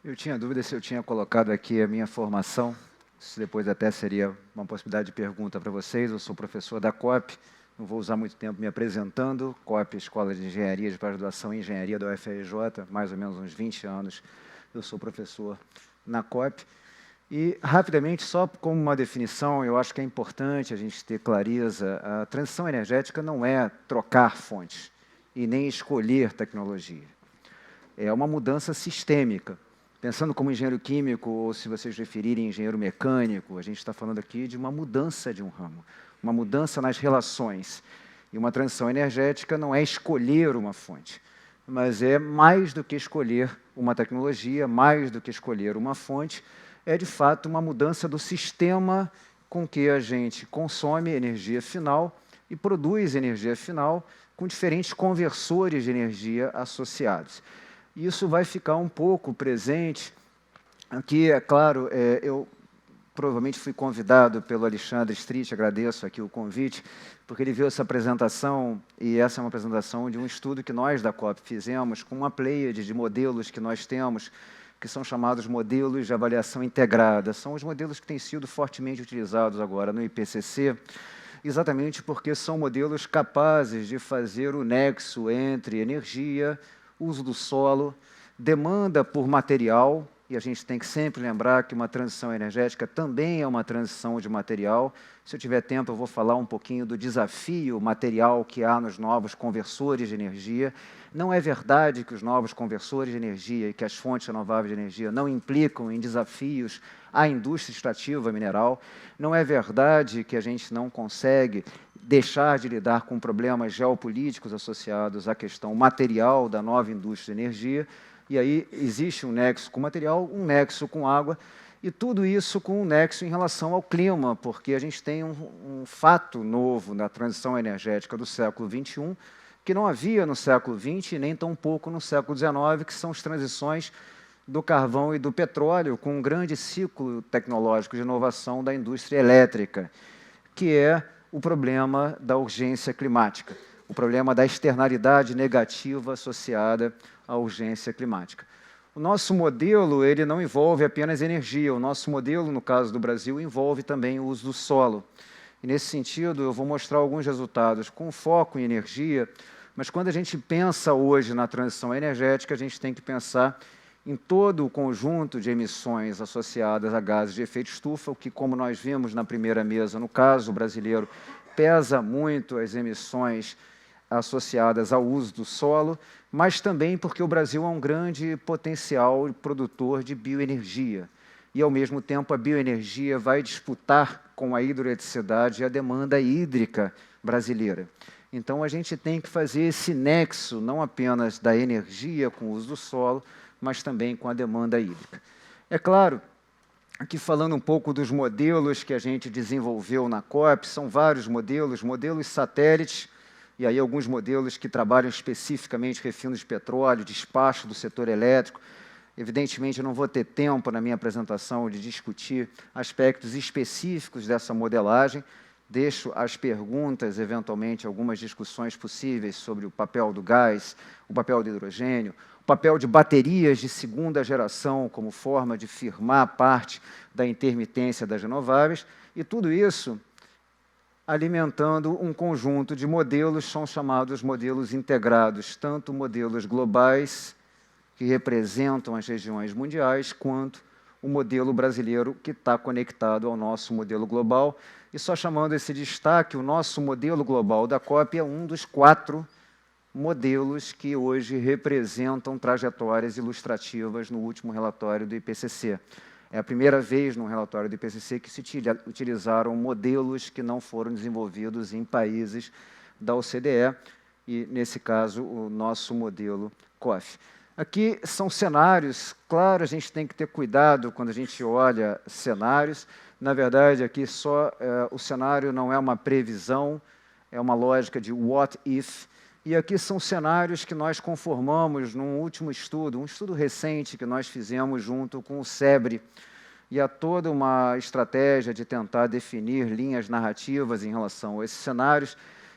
Eu tinha dúvida se eu tinha colocado aqui a minha formação, isso depois até seria uma possibilidade de pergunta para vocês. Eu sou professor da COP, não vou usar muito tempo me apresentando. COP, Escola de Engenharia de Pós-Graduação em Engenharia da UFRJ, mais ou menos uns 20 anos eu sou professor na COP. E, rapidamente, só como uma definição, eu acho que é importante a gente ter clareza, a transição energética não é trocar fontes e nem escolher tecnologia. É uma mudança sistêmica. Pensando como engenheiro químico, ou se vocês referirem engenheiro mecânico, a gente está falando aqui de uma mudança de um ramo, uma mudança nas relações. E uma transição energética não é escolher uma fonte, mas é mais do que escolher uma tecnologia, mais do que escolher uma fonte, é de fato uma mudança do sistema com que a gente consome energia final e produz energia final com diferentes conversores de energia associados. Isso vai ficar um pouco presente aqui, é claro, eu provavelmente fui convidado pelo Alexandre Street, agradeço aqui o convite, porque ele viu essa apresentação, e essa é uma apresentação de um estudo que nós da COP fizemos com uma pleiade de modelos que nós temos, que são chamados modelos de avaliação integrada. São os modelos que têm sido fortemente utilizados agora no IPCC, exatamente porque são modelos capazes de fazer o nexo entre energia, uso do solo, demanda por material, e a gente tem que sempre lembrar que uma transição energética também é uma transição de material. Se eu tiver tempo, eu vou falar um pouquinho do desafio material que há nos novos conversores de energia. Não é verdade que os novos conversores de energia e que as fontes renováveis de energia não implicam em desafios à indústria extrativa mineral. Não é verdade que a gente não consegue deixar de lidar com problemas geopolíticos associados à questão material da nova indústria de energia, e aí existe um nexo com material, um nexo com água, e tudo isso com um nexo em relação ao clima, porque a gente tem um fato novo na transição energética do século XXI, que não havia no século XX e nem tão pouco no século XIX, que são as transições do carvão e do petróleo, com um grande ciclo tecnológico de inovação da indústria elétrica, que é o problema da urgência climática, o problema da externalidade negativa associada à urgência climática. O nosso modelo ele não envolve apenas energia, o nosso modelo, no caso do Brasil, envolve também o uso do solo. E, nesse sentido, eu vou mostrar alguns resultados com foco em energia, mas quando a gente pensa hoje na transição energética, a gente tem que pensar em todo o conjunto de emissões associadas a gases de efeito estufa, o que, como nós vimos na primeira mesa, no caso brasileiro, pesa muito as emissões associadas ao uso do solo, mas também porque o Brasil é um grande potencial produtor de bioenergia. E, ao mesmo tempo, a bioenergia vai disputar com a hidroeletricidade a demanda hídrica brasileira. Então, a gente tem que fazer esse nexo, não apenas da energia com o uso do solo, mas também com a demanda hídrica. É claro, aqui falando um pouco dos modelos que a gente desenvolveu na COP, são vários modelos satélites, e aí alguns modelos que trabalham especificamente refinos de petróleo, despacho do setor elétrico. Evidentemente, eu não vou ter tempo na minha apresentação de discutir aspectos específicos dessa modelagem, deixo as perguntas, eventualmente, algumas discussões possíveis sobre o papel do gás, o papel do hidrogênio, o papel de baterias de segunda geração como forma de firmar parte da intermitência das renováveis, e tudo isso alimentando um conjunto de modelos, são chamados modelos integrados, tanto modelos globais, que representam as regiões mundiais, quanto o modelo brasileiro que está conectado ao nosso modelo global. E só chamando esse destaque, o nosso modelo global da COP é um dos 4 modelos que hoje representam trajetórias ilustrativas no último relatório do IPCC. É a primeira vez no relatório do IPCC que se utilizaram modelos que não foram desenvolvidos em países da OCDE, e, nesse caso, o nosso modelo COF. Aqui são cenários, claro, a gente tem que ter cuidado quando a gente olha cenários. Na verdade, aqui só o cenário não é uma previsão, é uma lógica de what if. E aqui são cenários que nós conformamos num último estudo, um estudo recente que nós fizemos junto com o SEBRE. E há toda uma estratégia de tentar definir linhas narrativas em relação a esses cenários.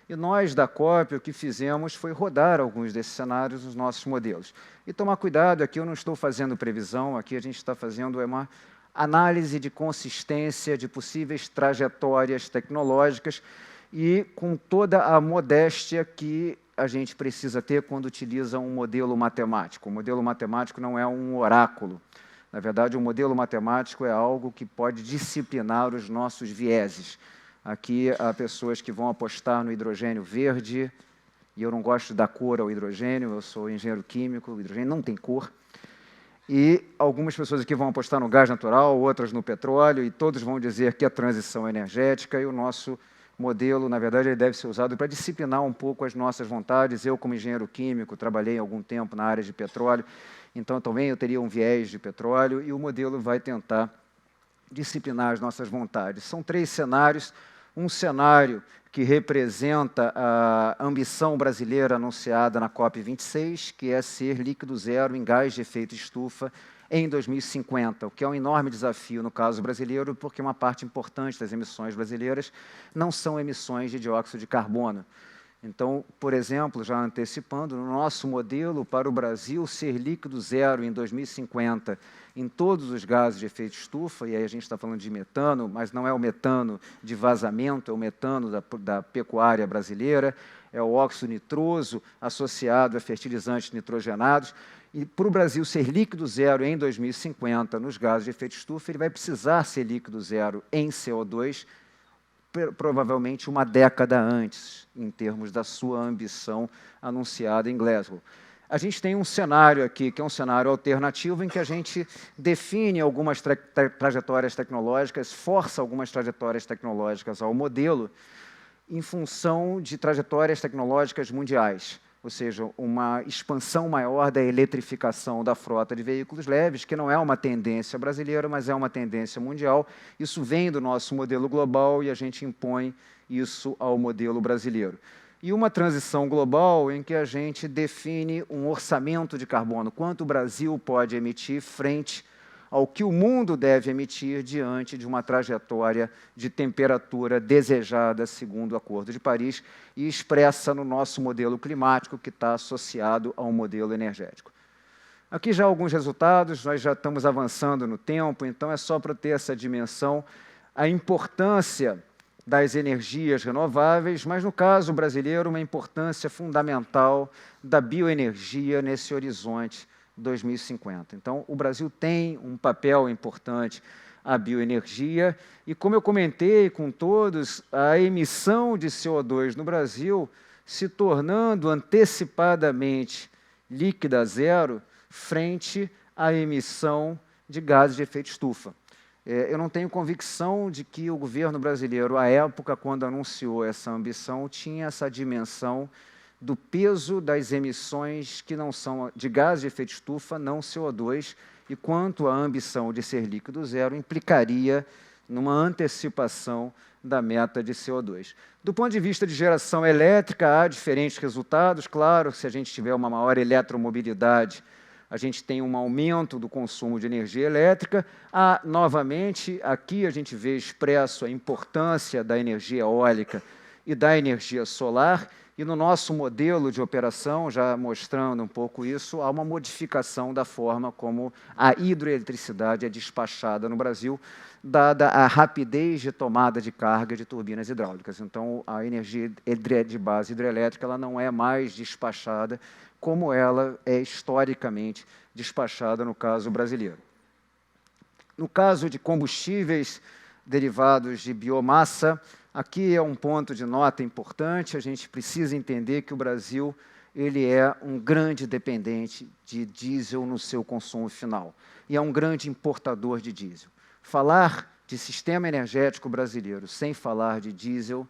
E nós, da COP, o que fizemos foi rodar alguns desses cenários nos nossos modelos. E tomar cuidado, aqui eu não estou fazendo previsão, aqui a gente está fazendo uma análise de consistência de possíveis trajetórias tecnológicas e com toda a modéstia que a gente precisa ter quando utiliza um modelo matemático. O modelo matemático não é um oráculo. Na verdade, o modelo matemático é algo que pode disciplinar os nossos vieses. Aqui há pessoas que vão apostar no hidrogênio verde, e eu não gosto da cor ao hidrogênio, eu sou engenheiro químico, o hidrogênio não tem cor. E algumas pessoas aqui vão apostar no gás natural, outras no petróleo, e todos vão dizer que a transição energética e o nosso modelo, na verdade, ele deve ser usado para disciplinar um pouco as nossas vontades. Eu, como engenheiro químico, trabalhei algum tempo na área de petróleo, então também eu teria um viés de petróleo, e o modelo vai tentar disciplinar as nossas vontades. São 3 cenários. Um cenário que representa a ambição brasileira anunciada na COP26, que é ser líquido zero em gás de efeito estufa em 2050, o que é um enorme desafio no caso brasileiro, porque uma parte importante das emissões brasileiras não são emissões de dióxido de carbono. Então, por exemplo, já antecipando, no nosso modelo, para o Brasil ser líquido zero em 2050 em todos os gases de efeito estufa, e aí a gente está falando de metano, mas não é o metano de vazamento, é o metano da pecuária brasileira, é o óxido nitroso associado a fertilizantes nitrogenados, e para o Brasil ser líquido zero em 2050 nos gases de efeito estufa, ele vai precisar ser líquido zero em CO2, provavelmente uma década antes, em termos da sua ambição anunciada em Glasgow. A gente tem um cenário aqui, que é um cenário alternativo, em que a gente define algumas trajetórias tecnológicas, força algumas trajetórias tecnológicas ao modelo, em função de trajetórias tecnológicas mundiais, ou seja, uma expansão maior da eletrificação da frota de veículos leves, que não é uma tendência brasileira, mas é uma tendência mundial. Isso vem do nosso modelo global e a gente impõe isso ao modelo brasileiro. E uma transição global em que a gente define um orçamento de carbono, quanto o Brasil pode emitir frente ao que o mundo deve emitir diante de uma trajetória de temperatura desejada segundo o Acordo de Paris e expressa no nosso modelo climático que está associado ao modelo energético. Aqui já alguns resultados, nós já estamos avançando no tempo, então é só para ter essa dimensão, a importância das energias renováveis, mas no caso brasileiro uma importância fundamental da bioenergia nesse horizonte 2050. Então, o Brasil tem um papel importante a bioenergia e, como eu comentei com todos, a emissão de CO2 no Brasil se tornando antecipadamente líquida zero frente à emissão de gases de efeito estufa. Eu não tenho convicção de que o governo brasileiro, à época, quando anunciou essa ambição, tinha essa dimensão do peso das emissões que não são de gás de efeito estufa, não CO2, e quanto à ambição de ser líquido zero implicaria numa antecipação da meta de CO2. Do ponto de vista de geração elétrica, há diferentes resultados. Claro, se a gente tiver uma maior eletromobilidade, a gente tem um aumento do consumo de energia elétrica. Novamente, aqui a gente vê expresso a importância da energia eólica e da energia solar, e no nosso modelo de operação, já mostrando um pouco isso, há uma modificação da forma como a hidroeletricidade é despachada no Brasil, dada a rapidez de tomada de carga de turbinas hidráulicas. Então, a energia de base hidrelétrica ela não é mais despachada como ela é historicamente despachada no caso brasileiro. No caso de combustíveis derivados de biomassa, aqui é um ponto de nota importante, a gente precisa entender que o Brasil ele é um grande dependente de diesel no seu consumo final, e é um grande importador de diesel. Falar de sistema energético brasileiro sem falar de diesel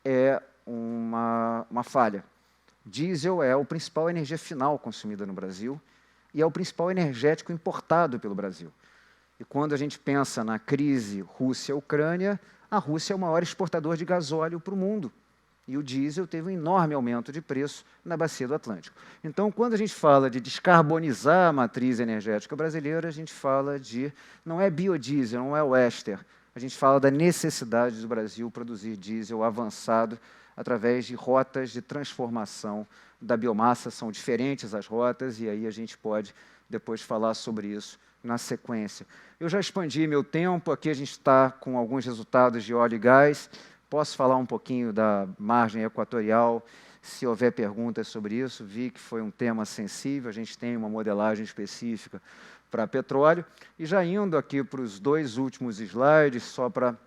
é uma falha. Diesel é a principal energia final consumida no Brasil e é o principal energético importado pelo Brasil. E quando a gente pensa na crise Rússia-Ucrânia, a Rússia é o maior exportador de gasóleo para o mundo. E o diesel teve um enorme aumento de preço na bacia do Atlântico. Então, quando a gente fala de descarbonizar a matriz energética brasileira, a gente fala de, não é biodiesel, não é o éster, a gente fala da necessidade do Brasil produzir diesel avançado através de rotas de transformação da biomassa. São diferentes as rotas, e aí a gente pode depois falar sobre isso na sequência. Eu já expandi meu tempo, aqui a gente está com alguns resultados de óleo e gás. Posso falar um pouquinho da margem equatorial, se houver perguntas sobre isso. Vi que foi um tema sensível, a gente tem uma modelagem específica para petróleo. E já indo aqui para os 2 últimos slides, só para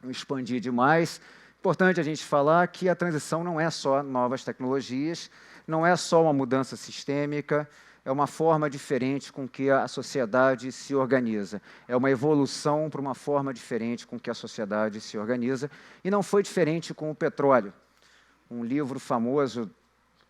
não expandir demais, importante a gente falar que a transição não é só novas tecnologias, não é só uma mudança sistêmica, é uma forma diferente com que a sociedade se organiza. É uma evolução para uma forma diferente com que a sociedade se organiza. E não foi diferente com o petróleo. Um livro famoso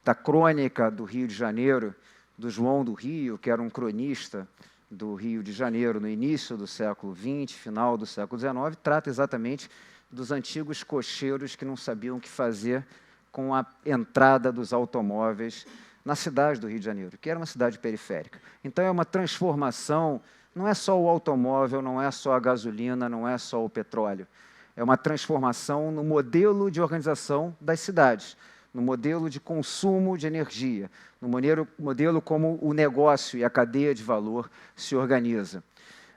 da crônica do Rio de Janeiro, do João do Rio, que era um cronista do Rio de Janeiro no início do século XX, final do século XIX, trata exatamente dos antigos cocheiros que não sabiam o que fazer com a entrada dos automóveis na cidade do Rio de Janeiro, que era uma cidade periférica. Então, é uma transformação, não é só o automóvel, não é só a gasolina, não é só o petróleo. É uma transformação no modelo de organização das cidades, no modelo de consumo de energia, no modelo como o negócio e a cadeia de valor se organiza.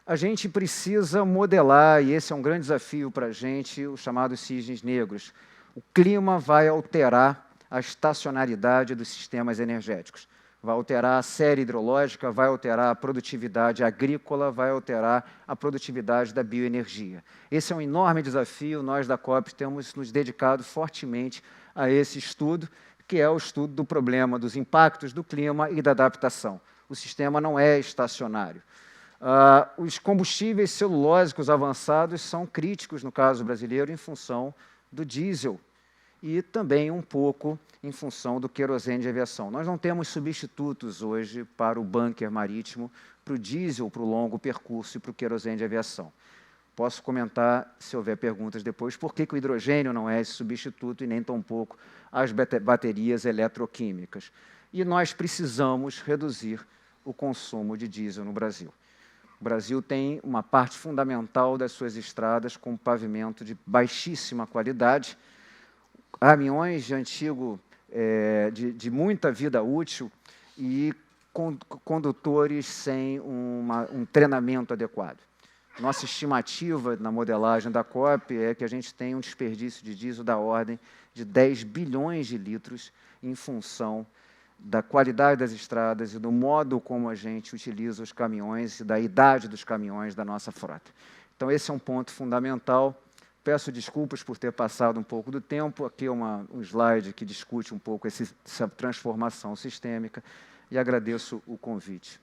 A gente precisa modelar, e esse é um grande desafio para a gente, os chamados cisnes negros. O clima vai alterar a estacionalidade dos sistemas energéticos. Vai alterar a série hidrológica, vai alterar a produtividade agrícola, vai alterar a produtividade da bioenergia. Esse é um enorme desafio, nós da COP temos nos dedicado fortemente a esse estudo, que é o estudo do problema dos impactos do clima e da adaptação. O sistema não é estacionário. Os combustíveis celulósicos avançados são críticos, no caso brasileiro, em função do diesel, e também um pouco em função do querosene de aviação. Nós não temos substitutos hoje para o bunker marítimo, para o diesel, para o longo percurso e para o querosene de aviação. Posso comentar, se houver perguntas depois, por que o hidrogênio não é esse substituto e nem tampouco as baterias eletroquímicas. E nós precisamos reduzir o consumo de diesel no Brasil. O Brasil tem uma parte fundamental das suas estradas com pavimento de baixíssima qualidade, caminhões de muita vida útil e condutores sem um treinamento adequado. Nossa estimativa na modelagem da COP é que a gente tem um desperdício de diesel da ordem de 10 bilhões de litros em função da qualidade das estradas e do modo como a gente utiliza os caminhões e da idade dos caminhões da nossa frota. Então, esse é um ponto fundamental. Peço desculpas por ter passado um pouco do tempo. Aqui é um slide que discute um pouco essa transformação sistêmica e agradeço o convite.